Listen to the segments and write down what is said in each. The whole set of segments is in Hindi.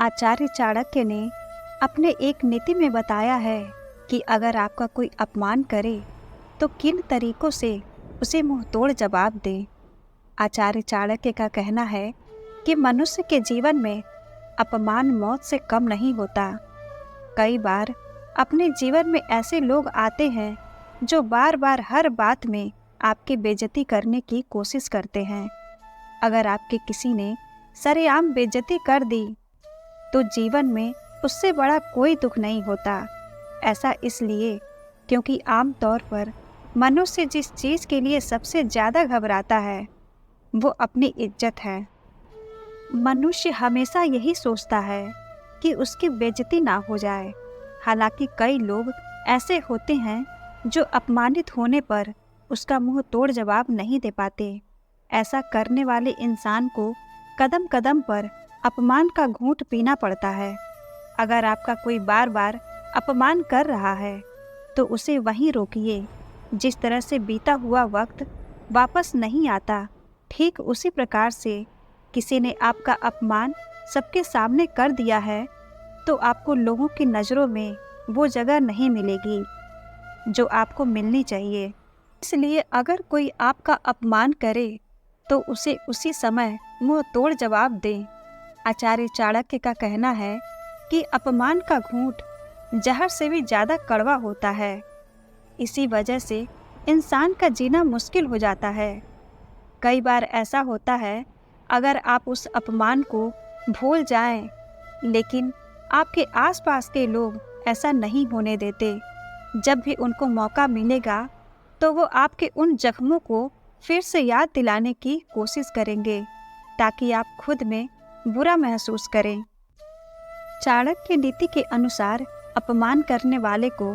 आचार्य चाणक्य ने अपने एक नीति में बताया है कि अगर आपका कोई अपमान करे तो किन तरीकों से उसे मुंहतोड़ जवाब दें। आचार्य चाणक्य का कहना है कि मनुष्य के जीवन में अपमान मौत से कम नहीं होता। कई बार अपने जीवन में ऐसे लोग आते हैं जो बार बार हर बात में आपकी बेइज्जती करने की कोशिश करते हैं। अगर आपके किसी ने सरेआम बेइज्जती कर दी तो जीवन में उससे बड़ा कोई दुख नहीं होता। ऐसा इसलिए क्योंकि आमतौर पर मनुष्य जिस चीज़ के लिए सबसे ज़्यादा घबराता है वो अपनी इज्जत है। मनुष्य हमेशा यही सोचता है कि उसकी बेइज्जती ना हो जाए। हालांकि कई लोग ऐसे होते हैं जो अपमानित होने पर उसका मुंह तोड़ जवाब नहीं दे पाते। ऐसा करने वाले इंसान को कदम कदम पर अपमान का घूंट पीना पड़ता है। अगर आपका कोई बार बार अपमान कर रहा है तो उसे वहीं रोकिए। जिस तरह से बीता हुआ वक्त वापस नहीं आता, ठीक उसी प्रकार से किसी ने आपका अपमान सबके सामने कर दिया है तो आपको लोगों की नज़रों में वो जगह नहीं मिलेगी जो आपको मिलनी चाहिए। इसलिए अगर कोई आपका अपमान करे तो उसे उसी समय मुंह तोड़ जवाब दें। आचार्य चाणक्य का कहना है कि अपमान का घूंट जहर से भी ज़्यादा कड़वा होता है। इसी वजह से इंसान का जीना मुश्किल हो जाता है। कई बार ऐसा होता है, अगर आप उस अपमान को भूल जाएं, लेकिन आपके आसपास के लोग ऐसा नहीं होने देते। जब भी उनको मौका मिलेगा तो वो आपके उन जख्मों को फिर से याद दिलाने की कोशिश करेंगे ताकि आप खुद में बुरा महसूस करें। चाणक्य नीति के अनुसार अपमान करने वाले को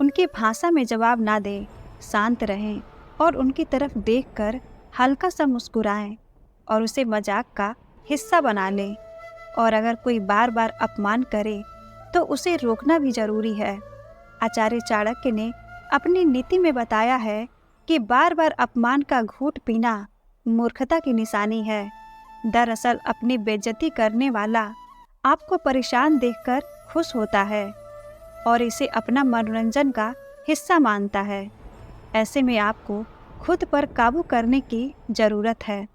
उनकी भाषा में जवाब ना दें, शांत रहें और उनकी तरफ देखकर हल्का सा मुस्कुराएं और उसे मजाक का हिस्सा बना लें। और अगर कोई बार बार अपमान करे तो उसे रोकना भी जरूरी है। आचार्य चाणक्य ने अपनी नीति में बताया है कि बार बार अपमान का घूंट पीना मूर्खता की निशानी है। दरअसल अपनी बेइज्जती करने वाला आपको परेशान देखकर खुश होता है और इसे अपना मनोरंजन का हिस्सा मानता है। ऐसे में आपको खुद पर काबू करने की ज़रूरत है।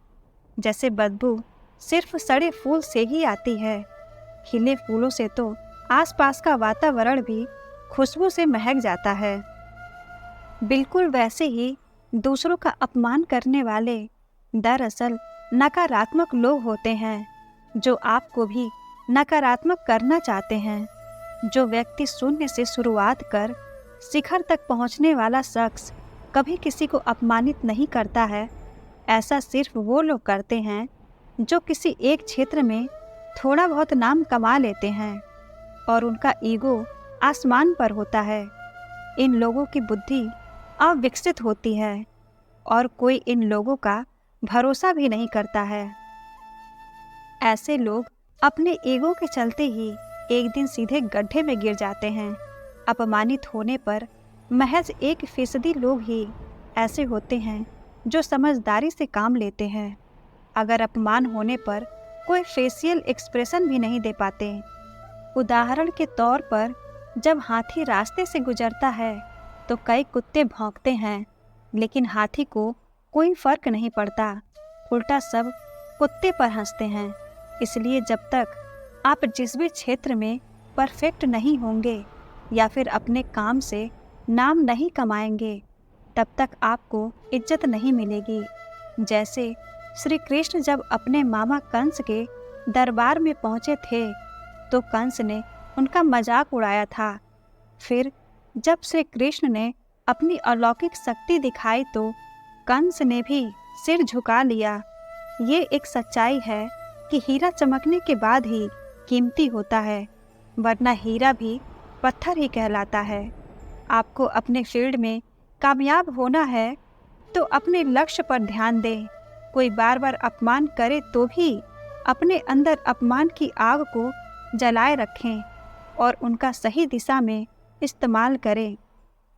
जैसे बदबू सिर्फ सड़े फूल से ही आती है, खिले फूलों से तो आसपास का वातावरण भी खुशबू से महक जाता है। बिल्कुल वैसे ही दूसरों का अपमान करने वाले दरअसल नकारात्मक लोग होते हैं जो आपको भी नकारात्मक करना चाहते हैं। जो व्यक्ति शून्य से शुरुआत कर शिखर तक पहुंचने वाला शख्स कभी किसी को अपमानित नहीं करता है। ऐसा सिर्फ वो लोग करते हैं जो किसी एक क्षेत्र में थोड़ा बहुत नाम कमा लेते हैं और उनका ईगो आसमान पर होता है। इन लोगों की बुद्धि अविकसित होती है और कोई इन लोगों का भरोसा भी नहीं करता है। ऐसे लोग अपने ईगो के चलते ही एक दिन सीधे गड्ढे में गिर जाते हैं। अपमानित होने पर महज 1% लोग ही ऐसे होते हैं जो समझदारी से काम लेते हैं। अगर अपमान होने पर कोई फेशियल एक्सप्रेशन भी नहीं दे पाते। उदाहरण के तौर पर जब हाथी रास्ते से गुजरता है तो कई कुत्ते भौंकते हैं, लेकिन हाथी को कोई फर्क नहीं पड़ता। उल्टा सब कुत्ते पर हंसते हैं। इसलिए जब तक आप जिस भी क्षेत्र में परफेक्ट नहीं होंगे या फिर अपने काम से नाम नहीं कमाएंगे, तब तक आपको इज्जत नहीं मिलेगी। जैसे श्री कृष्ण जब अपने मामा कंस के दरबार में पहुँचे थे तो कंस ने उनका मजाक उड़ाया था। फिर जब श्री कृष्ण ने अपनी अलौकिक शक्ति दिखाई तो कंस ने भी सिर झुका लिया। ये एक सच्चाई है कि हीरा चमकने के बाद ही कीमती होता है, वरना हीरा भी पत्थर ही कहलाता है। आपको अपने फील्ड में कामयाब होना है तो अपने लक्ष्य पर ध्यान दें। कोई बार बार अपमान करे तो भी अपने अंदर अपमान की आग को जलाए रखें और उनका सही दिशा में इस्तेमाल करें।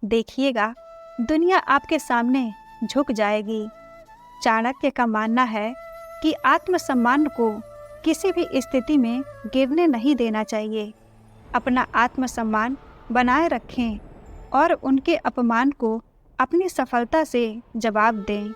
देखिएगा दुनिया आपके सामने झुक जाएगी। चाणक्य का मानना है कि आत्मसम्मान को किसी भी स्थिति में गिरने नहीं देना चाहिए। अपना आत्मसम्मान बनाए रखें और उनके अपमान को अपनी सफलता से जवाब दें।